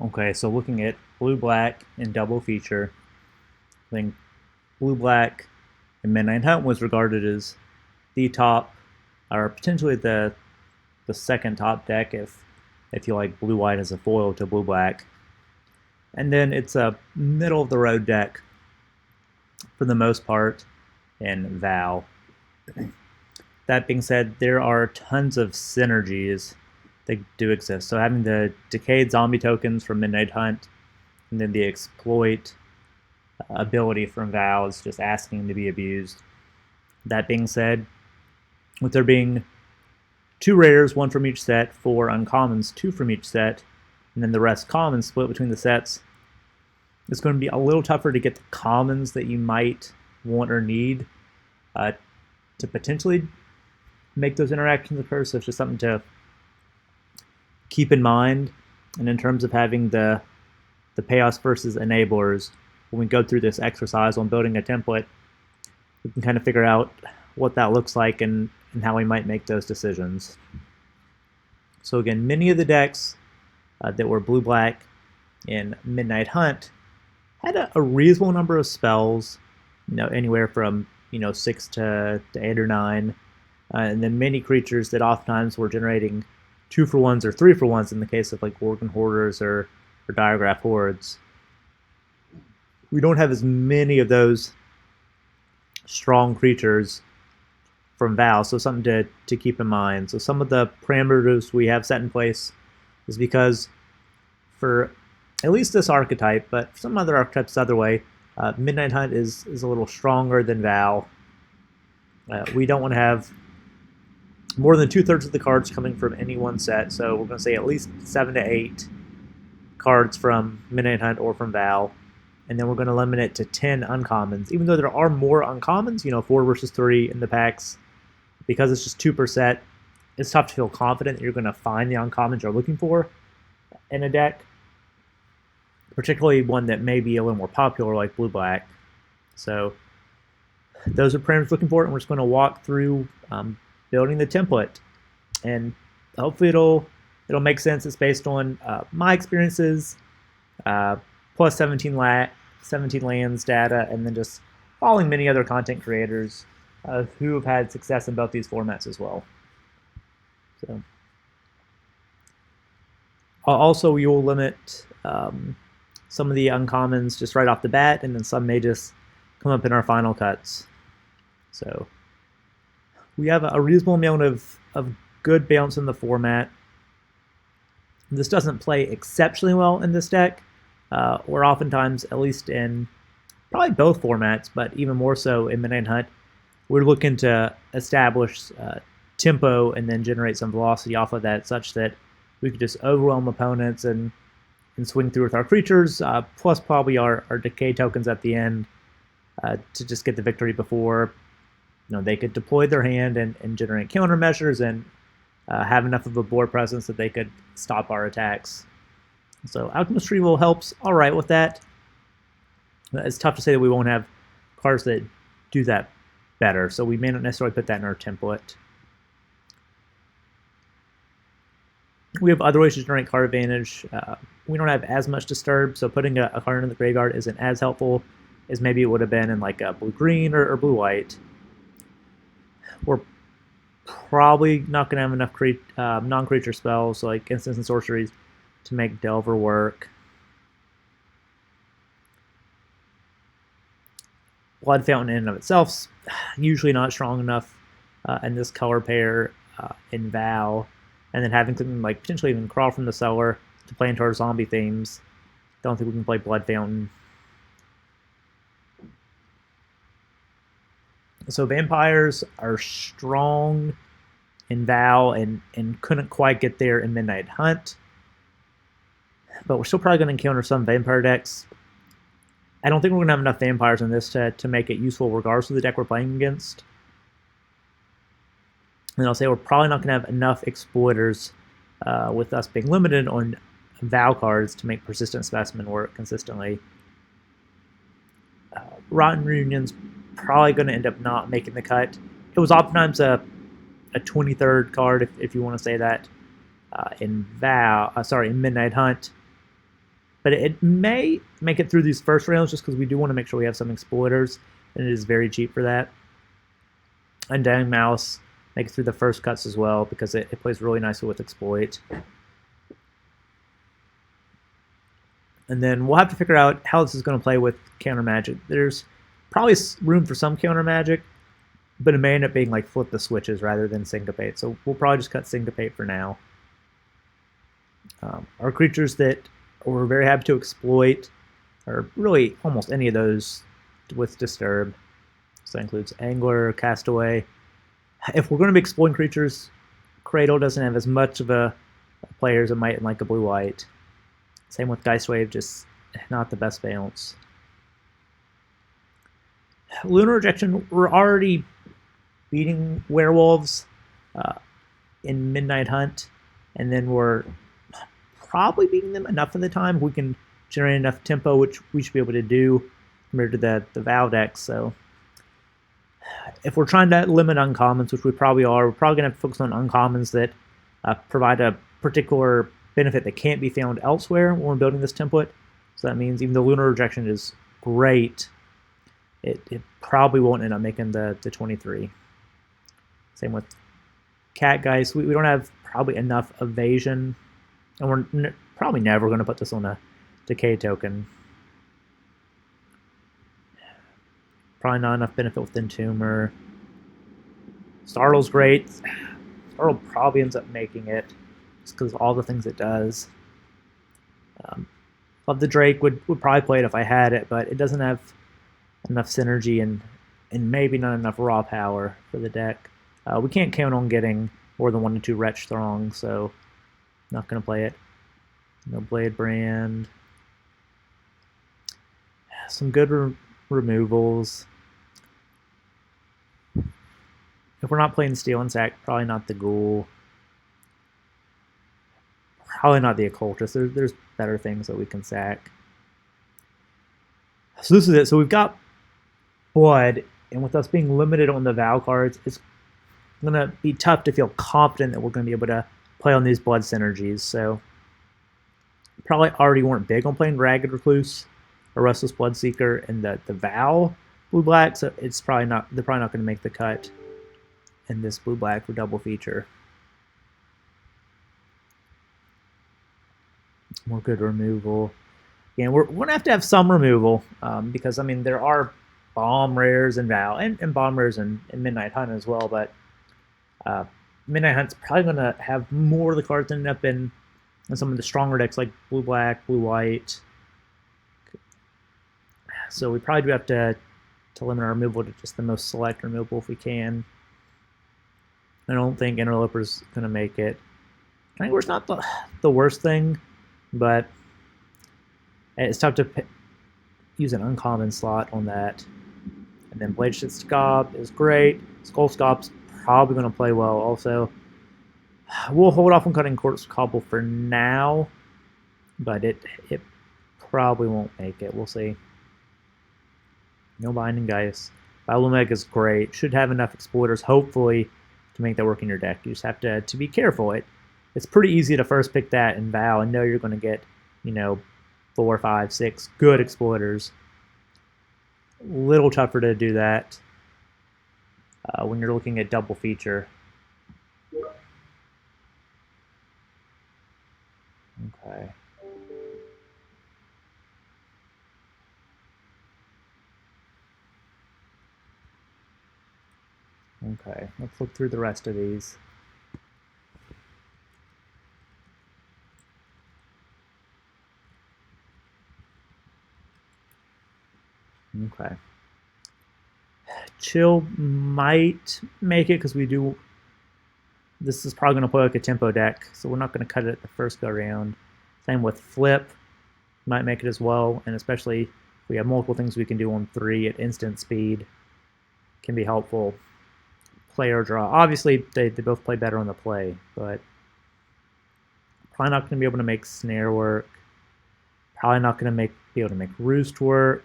Okay, so looking at blue-black and double feature, I think blue-black and Midnight Hunt was regarded as the top, or potentially the second top deck if you like blue-white as a foil to blue-black. And then it's a middle of the road deck for the most part in VOW. That being said, there are tons of synergies that do exist. So having the decayed zombie tokens from Midnight Hunt, and then the exploit ability from VOW is just asking to be abused. That being said, with there being 2 rares, 1 from each set, 4 uncommons, 2 from each set, and then the rest commons split between the sets, it's going to be a little tougher to get the commons that you might want or need to potentially make those interactions occur. So it's just something to keep in mind. And in terms of having the payoffs versus enablers, when we go through this exercise on building a template, we can kind of figure out what that looks like and how we might make those decisions. So again, many of the decks that were blue-black in Midnight Hunt had a reasonable number of spells, anywhere from 6 to 8 or 9, and then many creatures that oftentimes were generating 2-for-1s or 3-for-1s in the case of like Gorgon Hoarders or Diagraph Hordes. We don't have as many of those strong creatures from VOW, so something to keep in mind. So some of the parameters we have set in place is because for at least this archetype, but for some other archetypes the other way, Midnight Hunt is a little stronger than VOW. We don't want to have more than 2/3 of the cards coming from any one set, so we're going to say at least 7 to 8 cards from Midnight Hunt or from VOW, and then we're going to limit it to 10 uncommons. Even though there are more uncommons, 4 versus 3 in the packs, because it's just 2 per set, it's tough to feel confident that you're going to find the uncommons you're looking for in a deck, particularly one that may be a little more popular like blue-black. So those are parameters looking for it, and we're just going to walk through building the template, and hopefully it'll make sense. It's based on my experiences, plus 17 lands data, and then just following many other content creators who have had success in both these formats as well. So also you'll limit some of the uncommons just right off the bat, and then some may just come up in our final cuts. So we have a reasonable amount of good balance in the format. This doesn't play exceptionally well in this deck, or oftentimes, at least in probably both formats, but even more so in Midnight Hunt, we're looking to establish tempo and then generate some velocity off of that, such that we could just overwhelm opponents and swing through with our creatures, plus probably our decay tokens at the end to just get the victory before they could deploy their hand and generate countermeasures and have enough of a board presence that they could stop our attacks. So Alchemist Removal helps all right with that. It's tough to say that we won't have cards that do that better, so we may not necessarily put that in our template. We have other ways to generate card advantage. We don't have as much disturb, so putting a card in the graveyard isn't as helpful as maybe it would have been in like a blue-green or blue-white. We're probably not going to have enough non-creature spells like instants and sorceries to make Delver work. Blood Fountain in and of itself usually not strong enough in this color pair in VOW, and then having something like potentially even Crawl from the Cellar to play into our zombie themes. Don't think we can play Blood Fountain. So vampires are strong in VOW and couldn't quite get there in Midnight Hunt, but we're still probably going to encounter some vampire decks. I don't think we're going to have enough vampires in this to make it useful regardless of the deck we're playing against. And I'll say we're probably not going to have enough exploiters with us being limited on VOW cards to make Persistent Specimen work consistently. Rotten Reunion's probably going to end up not making the cut. It was oftentimes a 23rd card, if you want to say that, in Midnight Hunt. but it may make it through these first rounds just because we do want to make sure we have some exploiters, and it is very cheap for that. Undying Mouse, make it through the first cuts as well because it plays really nicely with exploit. And then we'll have to figure out how this is going to play with counter magic. There's probably room for some counter magic, but it may end up being like flip the switches rather than syncopate. So we'll probably just cut syncopate for now. Our creatures that we're very happy to exploit are really almost any of those with disturb. So that includes Angler, Castaway. If we're going to be exploiting creatures, Cradle doesn't have as much of a player as it might in like a blue-white. Same with Geist Wave, just not the best balance. Lunar Rejection, we're already beating werewolves in Midnight Hunt, and then we're probably beating them enough of the time. We can generate enough tempo, which we should be able to do compared to the VOW decks. So if we're trying to limit uncommons, which we probably are, we're probably going to have to focus on uncommons that provide a particular benefit that can't be found elsewhere when we're building this template. So that means even though Lunar Rejection is great, it probably won't end up making the 23. Same with Catgeist. We don't have probably enough evasion, and we're probably never going to put this on a decay token. Probably not enough benefit with Entomber. Startle's great. Startle probably ends up making it just because of all the things it does. Love the Drake, would probably play it if I had it, but it doesn't have enough synergy and maybe not enough raw power for the deck. We can't count on getting more than 1 to 2 Wretch Throng, so not going to play it. No Blade Brand. Some good removals. If we're not playing Steel and Sack, probably not the Ghoul. Probably not the Occultist. There's better things that we can sack. So this is it. So we've got Blood, and with us being limited on the VOW cards, it's going to be tough to feel confident that we're going to be able to play on these Blood synergies. So probably already weren't big on playing Ragged Recluse or Restless Bloodseeker and the VOW blue-black, so it's probably not. They're probably not going to make the cut in this blue-black for double feature. More good removal. Again, we're going to have some removal because, I mean, there are bomb rares in VOW and bomb rares in Midnight Hunt as well, but Midnight Hunt's probably going to have more of the cards end up in some of the stronger decks like blue-black, blue-white. So we probably do have to limit our removal to just the most select removal if we can. I don't think Interloper's going to make it. Anger's not the worst thing, but it's tough to use an uncommon slot on that. And then Bladeshot Scob is great. Skull Scop's probably going to play well also. We'll hold off on cutting Corpse Cobble for now, but it probably won't make it. We'll see. No Binding Geist. Biolumeg is great. Should have enough exploiters, hopefully, to make that work in your deck. You just have to be careful. It's pretty easy to first pick that in VOW and know you're going to get, 4, 5, 6 good exploiters. A little tougher to do that when you're looking at double feature. Okay. Okay, let's look through the rest of these. Okay. Chill might make it because we do. This is probably going to play like a tempo deck, so we're not going to cut it at the first go round. Same with Flip, might make it as well, and especially if we have multiple things we can do on 3 at instant speed, can be helpful. Player draw. Obviously, they both play better on the play, but probably not going to be able to make Snare work. Probably not going to be able to make Roost work.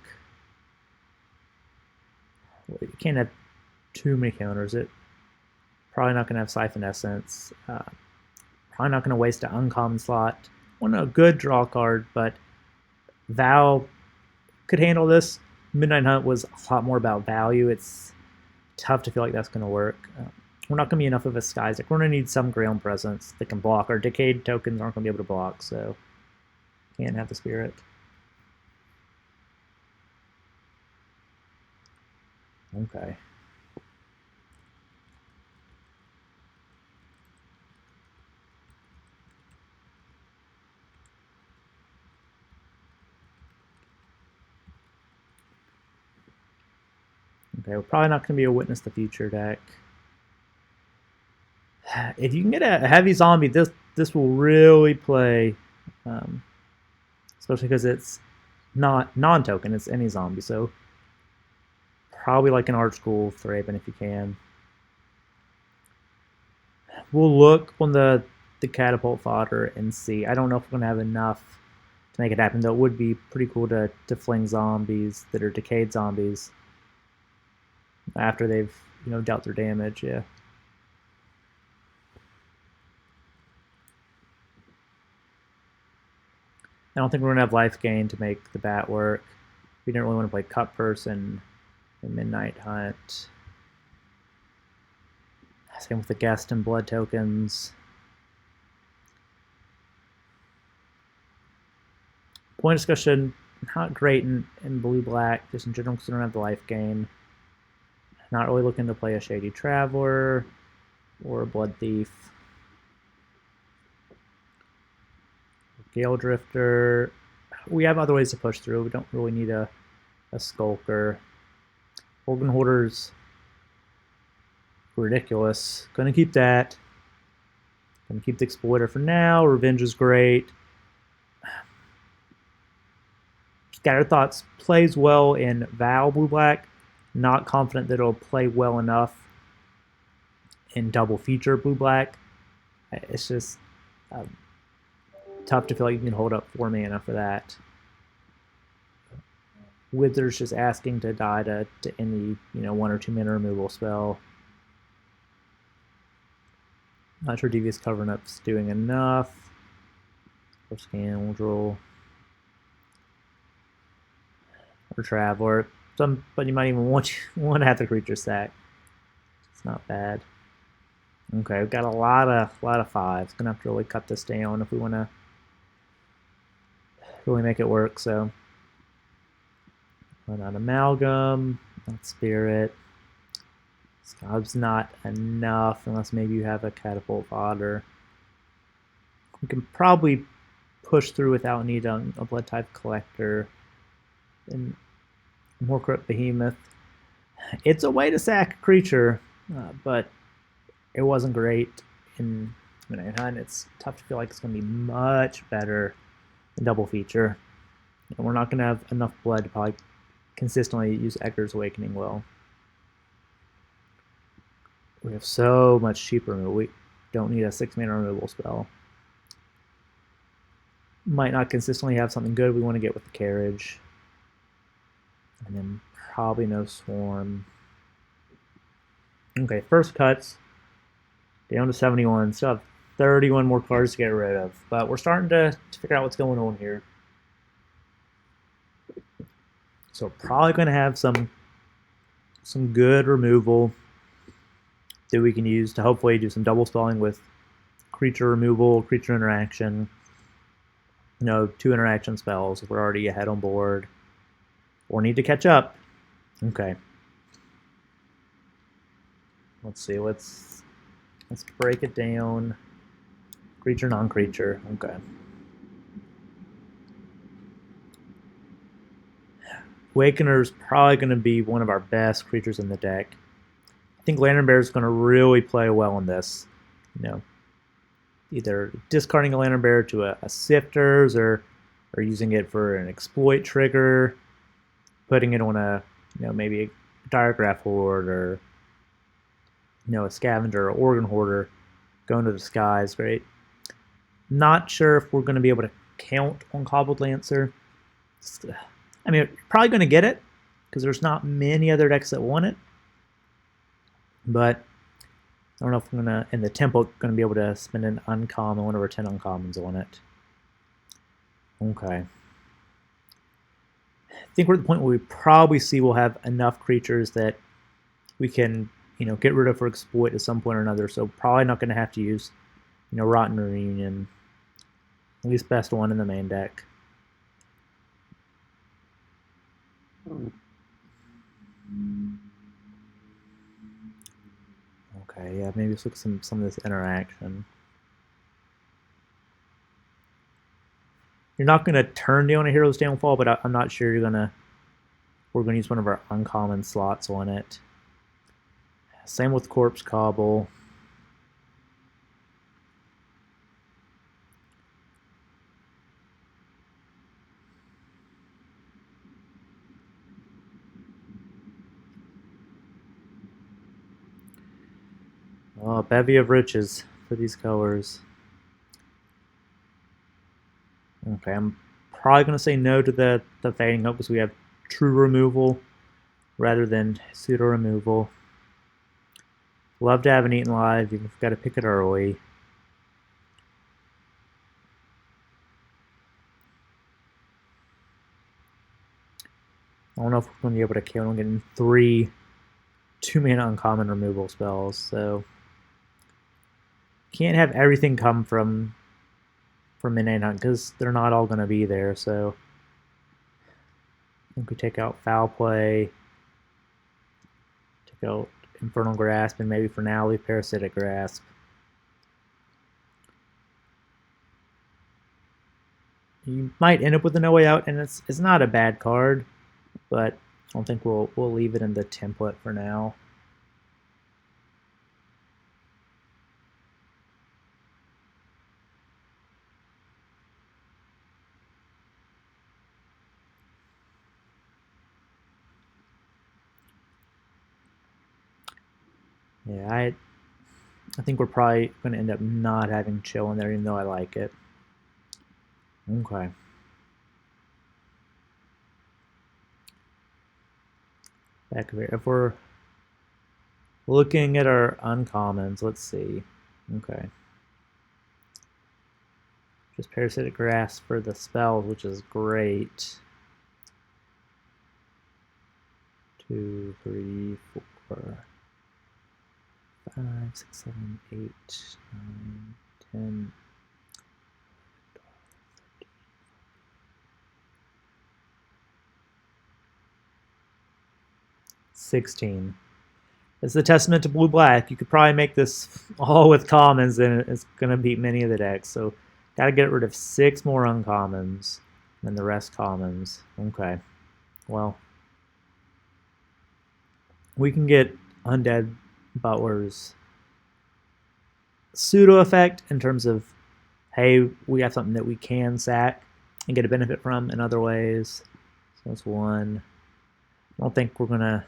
You can't have too many counters. Probably not going to have Siphon Essence. Probably not going to waste an uncommon slot. Want a good draw card, but VOW could handle this. Midnight Hunt was a lot more about value. It's tough to feel like that's going to work. We're not going to be enough of a Sky's. We're going to need some ground presence that can block. Our decayed tokens aren't going to be able to block, so can't have the spirit. Okay. Okay, we're probably not going to be a Witness the Future deck. If you can get a heavy zombie, this will really play, especially because it's not non-token, it's any zombie. So probably like an Art School Thraben if you can. We'll look on the catapult fodder and see. I don't know if we're going to have enough to make it happen, though it would be pretty cool to fling zombies that are decayed zombies after they've, dealt their damage, yeah. I don't think we're going to have life gain to make the bat work. We didn't really want to play Cut Person and Midnight Hunt. Same with the Guest and Blood tokens. Point discussion, not great in blue-black, just in general because we don't have the life gain. Not really looking to play a Shady Traveler or a Blood Thief. Gale Drifter. We have other ways to push through. We don't really need a Skulker. Organ Hoarder's ridiculous. Gonna keep that. Gonna keep the Exploiter for now. Revenge is great. Scattered Thoughts plays well in VOW blue-black. Not confident that it'll play well enough in double feature blue-black. It's just tough to feel like you can hold up 4 mana for that. Wither's just asking to die to any 1 or 2 mana removal spell. Not sure Devious Cover-Up's doing enough. Or Scoundrel. Or Traveler. But you might even want to have the creature sack. It's not bad. Okay, we've got a lot of fives. Gonna have to really cut this down if we want to really make it work. So, run out Amalgam, not Spirit. Scob's not enough unless maybe you have a Catapult Fodder. We can probably push through without needing a Blood type Collector and more Crypt Behemoth. It's a way to sack a creature, but it wasn't great in Midnight Hunt. It's tough to feel like it's going to be much better than double feature. And we're not going to have enough blood to probably consistently use Egger's Awakening well. We have so much cheaper removal. We don't need a 6 mana removal spell. Might not consistently have something good we want to get with the Carriage. And then probably no Swarm. Okay, first cuts. Down to 71. Still have 31 more cards to get rid of. But we're starting to figure out what's going on here. So we're probably going to have some good removal that we can use to hopefully do some double spelling with creature removal, creature interaction. 2 interaction spells if we're already ahead on board. Or need to catch up. Okay. Let's see. Let's break it down. Creature, non-creature. Okay. Awakener's probably going to be one of our best creatures in the deck. I think Lantern Bear is going to really play well in this. Either discarding a Lantern Bear to a Sifters or using it for an exploit trigger. Putting it on a, maybe a Diregraph Horde or, a Scavenger or Organ Hoarder. Going to the sky is great. Not sure if we're going to be able to count on Cobbled Lancer. I mean, probably going to get it because there's not many other decks that want it. But I don't know if we're going to, in the tempo, going to be able to spend an uncommon, 1 over 10 uncommons on it. Okay. think we're at the point where we probably see we'll have enough creatures that we can, get rid of for exploit at some point or another. So probably not going to have to use, Rotten Reunion. At least best one in the main deck. Okay, yeah, maybe let's look at some of this interaction. You're not going to turn down a Hero's Downfall, but I'm not sure we're going to use one of our uncommon slots on it. Same with Corpse Cobble. Oh, bevy of riches for these colors. Okay, I'm probably going to say no to the Fading Hope because we have true removal rather than pseudo removal. Love to have an Eaten Live. You've got to pick it early. I don't know if we're going to be able to kill him getting 3 2-mana uncommon removal spells, so can't have everything come from Midnight Hunt because they're not all going to be there. So I think we take out Foul Play, take out Infernal Grasp, and maybe for now leave Parasitic Grasp. You might end up with a No Way Out, and it's not a bad card, but I don't think we'll leave it in the template for now. Yeah, I think we're probably going to end up not having Chill in there, even though I like it. Okay. Back over here. If we're looking at our uncommons, let's see. Okay. Just Parasitic Grasp for the spells, which is great. 2, 3, 4, 5, 6, 7, 8, 9, 10, 16. It's a testament to blue-black. You could probably make this all with commons, and it's going to beat many of the decks. So, got to get rid of 6 more uncommons, and the rest commons. Okay. Well, we can get Undead Butler's pseudo effect in terms of, hey, we have something that we can sack and get a benefit from in other ways. So that's 1. I don't think we're going to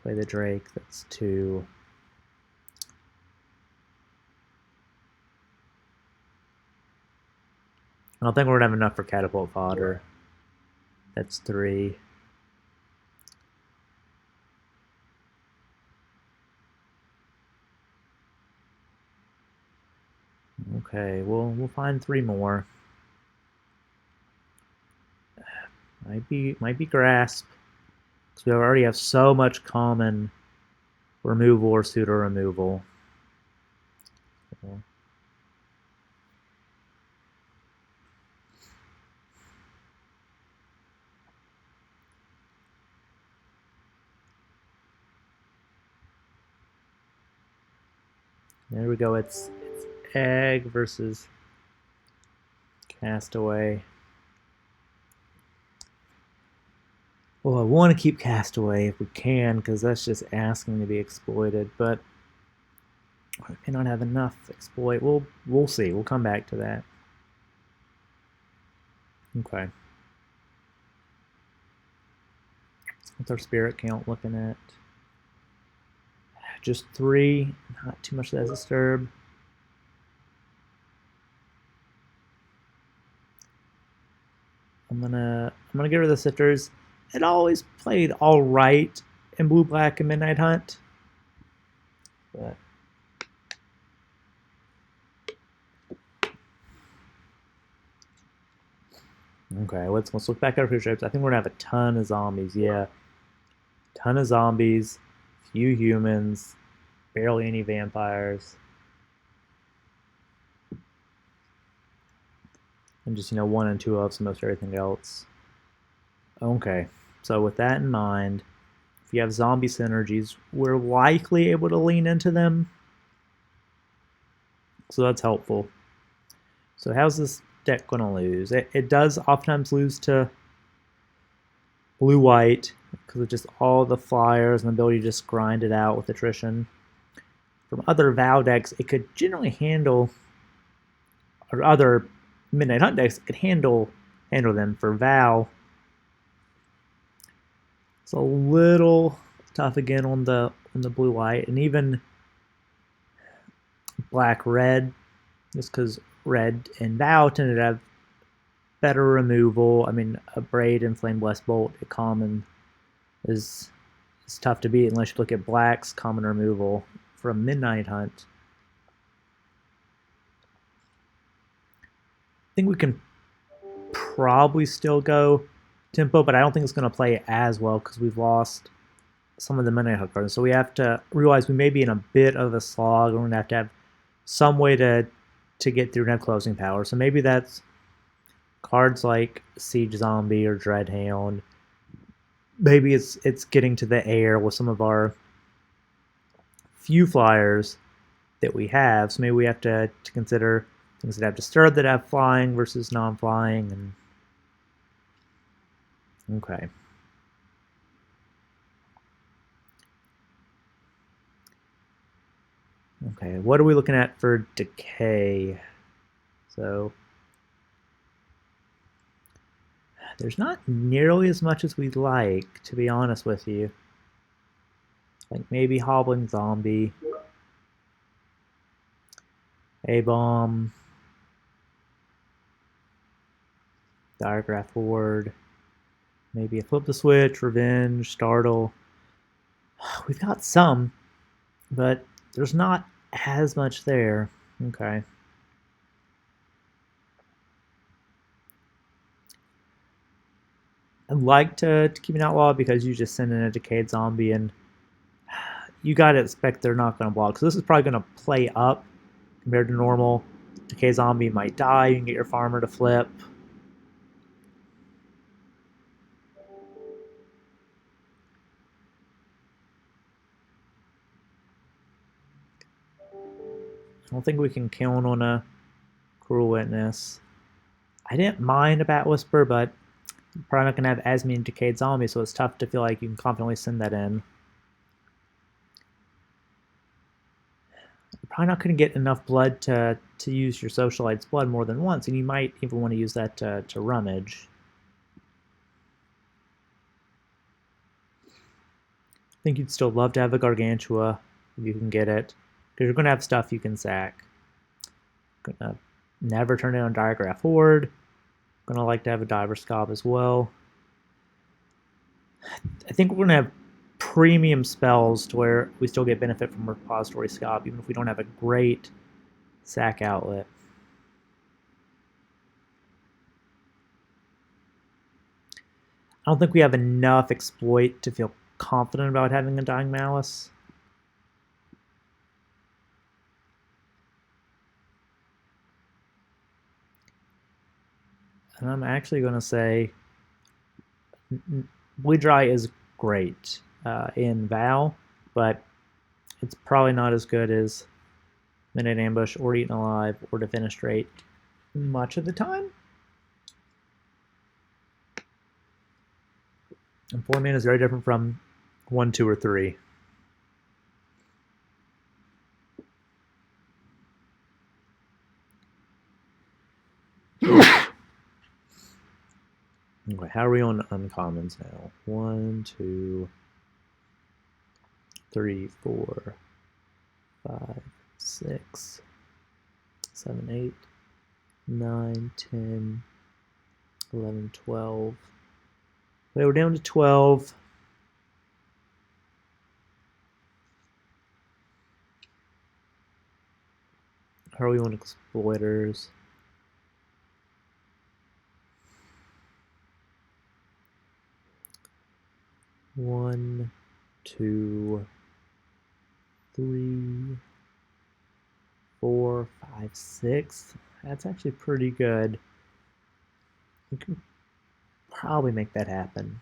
play the Drake. That's 2. I don't think we're going to have enough for Catapult Fodder. That's 3. Okay, we'll find 3 more. Might be Grasp, because we already have so much common removal or pseudo removal. So. There we go. It's Egg versus Castaway. Well, I want to keep Castaway if we can, because that's just asking to be exploited, but we may not have enough exploit. We'll see. We'll come back to that. Okay. What's our spirit count looking at? Just 3. Not too much to disturb. I'm gonna get rid of the sifters. It always played all right in Blue Black and Midnight Hunt, but Okay, let's look back at our creature types. I think we're gonna have a ton of zombies. Yeah, ton of zombies, few humans, barely any vampires, and just 1 and 2 elves, most everything else. Okay, so with that in mind, if you have zombie synergies, we're likely able to lean into them, so that's helpful. So how's this deck gonna lose? It does oftentimes lose to blue-white because of just all the flyers and the ability to just grind it out with attrition. From other VOW decks, it could generally handle, or other Midnight Hunt decks could handle them. For VOW, it's a little tough again on the blue-white, and even black-red, just because red and VOW tended to have better removal. I mean, a Braid and Flame Blessed Bolt at common is tough to beat unless you look at black's common removal from Midnight Hunt. I think we can probably still go tempo, but I don't think it's going to play as well because we've lost some of the Midnight Hunt cards. So we have to realize we may be in a bit of a slog. We're going to have some way to get through and have closing power. So maybe that's cards like Siege Zombie or Dreadhound. Maybe it's getting to the air with some of our few flyers that we have. So maybe we have to consider things that have Disturb that have flying versus non-flying. And okay. Okay, what are we looking at for decay? So there's not nearly as much as we'd like, to be honest with you. Like maybe Hobbling Zombie, A-Bomb, Diagraph Horde, maybe a Flip the Switch, Revenge, Startle. We've got some, but there's not as much there. Okay. I'd like to keep an outlaw because you just send in a decayed zombie and you gotta expect they're not gonna block. So this is probably gonna play up compared to normal. Decayed zombie might die, you can get your farmer to flip. I don't think we can count on a Cruel Witness. I didn't mind a Bat Whisper, but I'm probably not going to have as many decayed zombies, so it's tough to feel like you can confidently send that in. You're probably not going to get enough blood to use your Socialite's blood more than once, and you might even want to use that to rummage. I think you'd still love to have a Gargantua if you can get it, because you're going to have stuff you can sack. Gonna never turn it on Diagraph Horde. Gonna like to have a Diver Scob as well. I think we're gonna have premium spells to where we still get benefit from Repository Scob, even if we don't have a great sack outlet. I don't think we have enough exploit to feel confident about having a Dying Malice. And I'm actually going to say Bleed Dry is great in VOW, but it's probably not as good as Midnight Ambush or Eaten Alive or Defenestrate much of the time. And 4 mana is very different from 1, 2, or 3. Okay, how are we on uncommons now? 1, 2, 3, 4, 5, 6, 7, 8, 9, 10, 11, 12. Okay, we're down to 12. How are we on exploiters? 1, 2, 3, 4, 5, 6. That's actually pretty good. We can probably make that happen.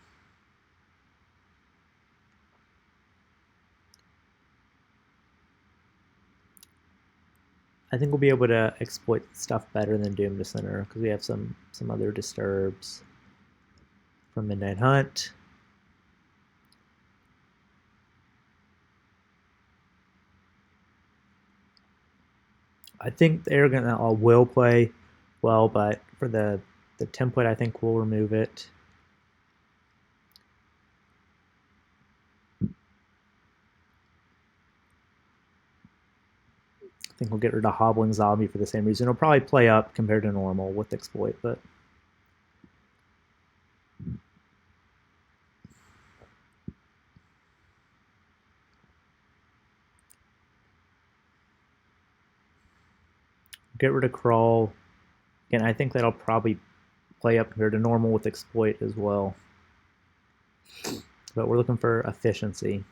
I think we'll be able to exploit stuff better than Doom to Center because we have some other disturbs from Midnight Hunt. I think the Arrogant Outlaw will play well, but for the template, I think we'll remove it. I think we'll get rid of Hobbling Zombie for the same reason. It'll probably play up compared to normal with Exploit, but get rid of Crawl. Again, I think that'll probably play up compared to normal with Exploit as well. But we're looking for efficiency.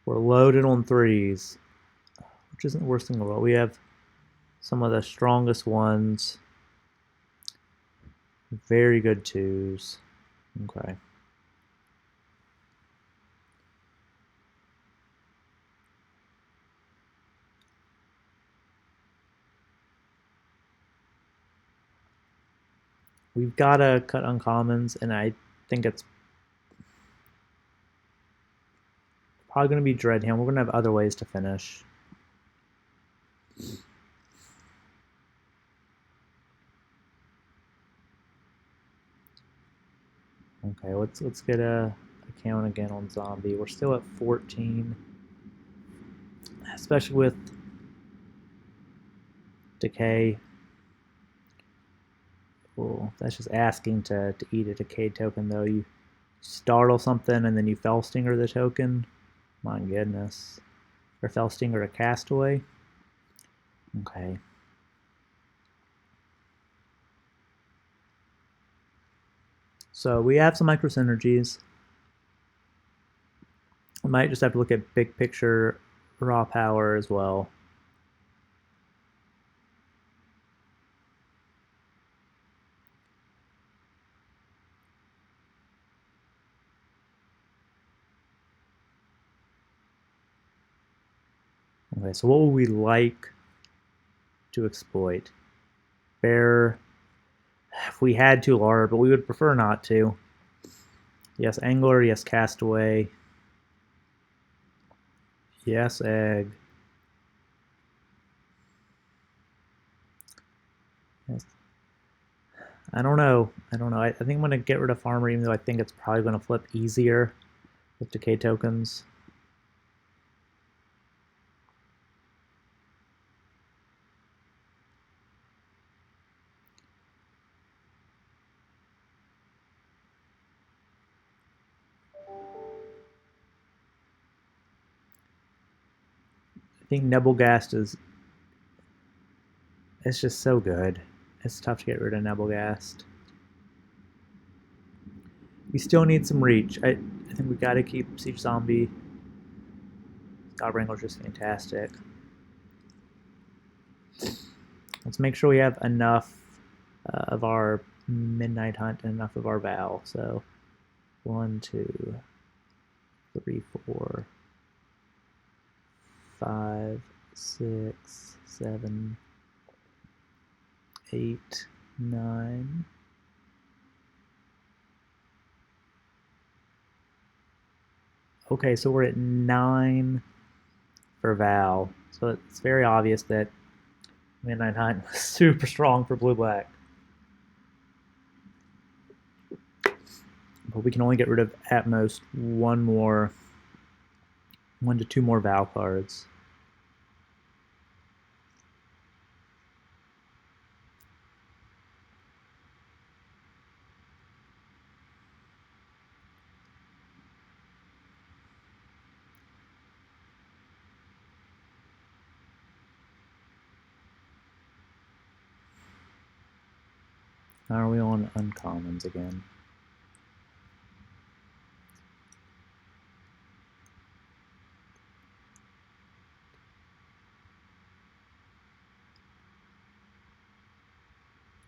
We're loaded on 3s, which isn't the worst thing in the world. We have some of the strongest ones. Very good 2s. Okay. We've got to cut uncommons, and I think it's probably going to be Dreadhand. We're going to have other ways to finish. Okay, let's get a count again on Zombie. We're still at 14, especially with Decay. Cool. That's just asking to eat a Decay token, though. You startle something and then you Fell Stinger the token. My goodness. Or Fell Stinger a Castaway. Okay. So we have some micro synergies. We might just have to look at big picture raw power as well. Okay, so what would we like to exploit? Bear, if we had to, Lara, but we would prefer not to. Yes, Angler, yes, Castaway. Yes, Egg. Yes. I don't know. I think I'm going to get rid of Farmer, even though I think it's probably going to flip easier with Decay tokens. I think Nebelgast is... It's just so good. It's tough to get rid of Nebelgast. We still need some reach. I think we got to keep Siege Zombie. God Wrangler's just fantastic. Let's make sure we have enough of our Midnight Hunt and enough of our VOW. So 1, 2, 3, 4, 5, 6, 7, 8, 9. Okay, so we're at 9 for VOW. So it's very obvious that Midnight Hunt was super strong for blue-black. But we can only get rid of, at most, 1 to 2 more VOW cards. Are we on uncommons again?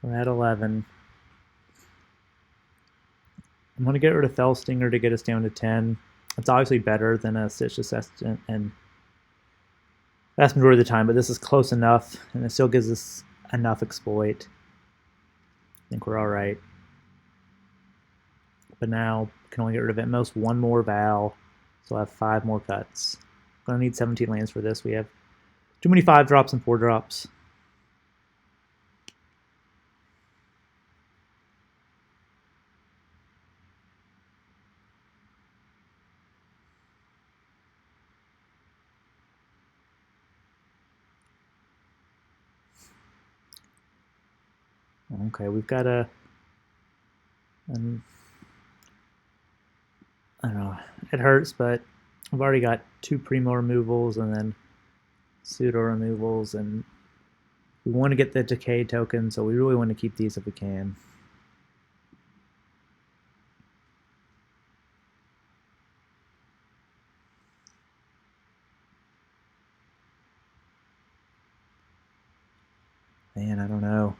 We're at 11. I'm going to get rid of Fellstinger to get us down to 10. It's obviously better than a Stitch Assistant and vast majority of the time, but this is close enough, and it still gives us enough exploit. I think we're all right. But now, can only get rid of at most one more VOW, so I'll have 5 more cuts. I'm going to need 17 lands for this. We have too many 5 drops and 4 drops. Okay, we've got I don't know, it hurts, but I've already got 2 Primo removals and then pseudo removals, and we want to get the decay token, so we really want to keep these if we can. Man, I don't know.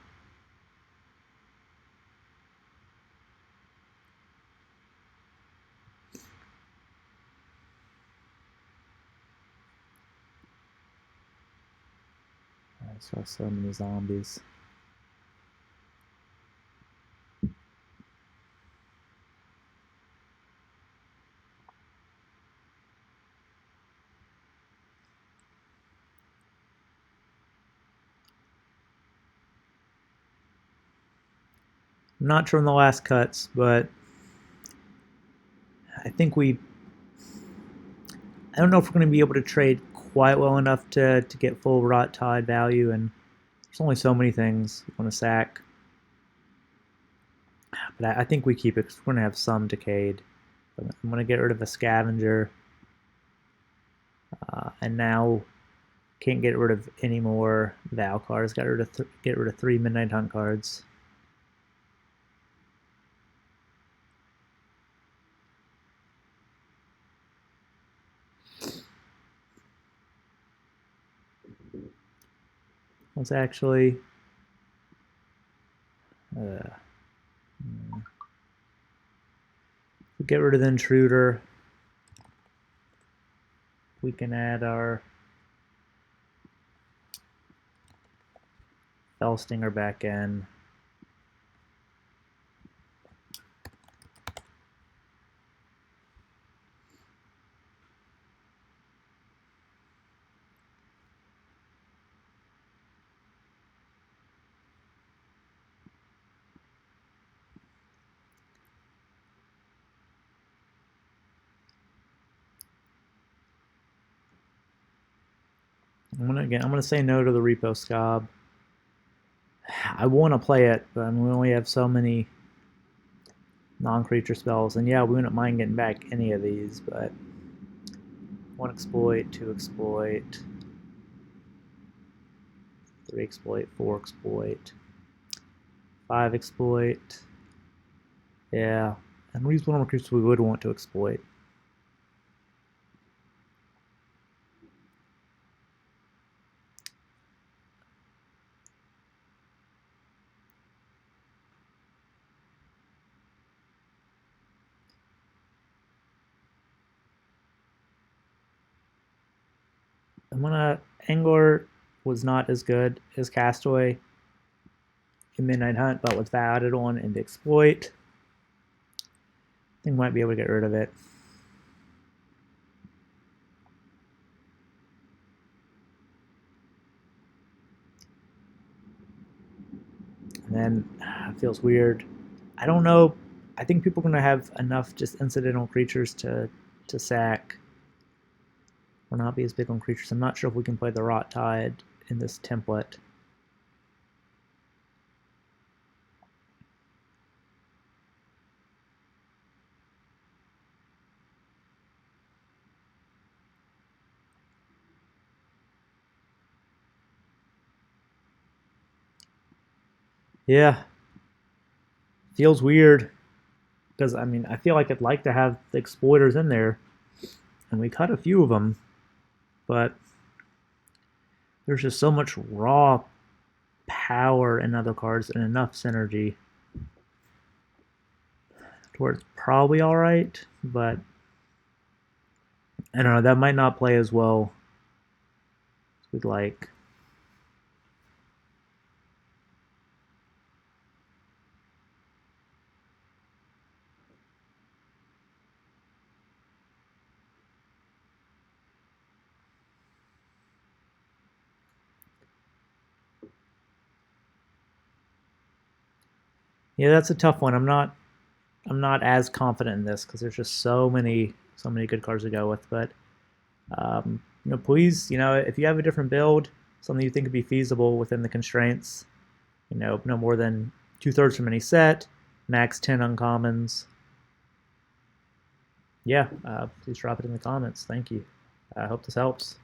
I saw so many zombies. I'm not sure on the last cuts, but I think I don't know if we're going to be able to trade quite well enough to get full Rot Tide value, and there's only so many things we want to sack. But I think we keep it because we're going to have some decayed. I'm going to get rid of a Scavenger. And now can't get rid of any more VOW cards. Got rid of get rid of 3 Midnight Hunt cards. Let's actually get rid of the Intruder. We can add our Fellstinger back in. I'm gonna say no to the Repo Scob. I want to play it, but we only have so many non-creature spells, and yeah, we wouldn't mind getting back any of these, but 1 exploit, 2 exploit, 3 exploit, 4 exploit, 5 exploit. Yeah, and these one more creatures we would want to exploit. Angler was not as good as Castaway in Midnight Hunt, but with that added on in the exploit, I think we might be able to get rid of it. And then it feels weird. I don't know. I think people are going to have enough just incidental creatures to sack. Or not be as big on creatures. I'm not sure if we can play the Rot Tide in this template. Yeah. Feels weird because I mean I feel like I'd like to have the exploiters in there, and we cut a few of them, but there's just so much raw power in other cards and enough synergy to where it's probably all right, but I don't know, that might not play as well as we'd like. Yeah, that's a tough one. I'm not as confident in this because there's just so many good cards to go with. But please, if you have a different build, something you think would be feasible within the constraints, no more than 2/3 from any set, max 10 uncommons. Yeah, please drop it in the comments. Thank you. I hope this helps.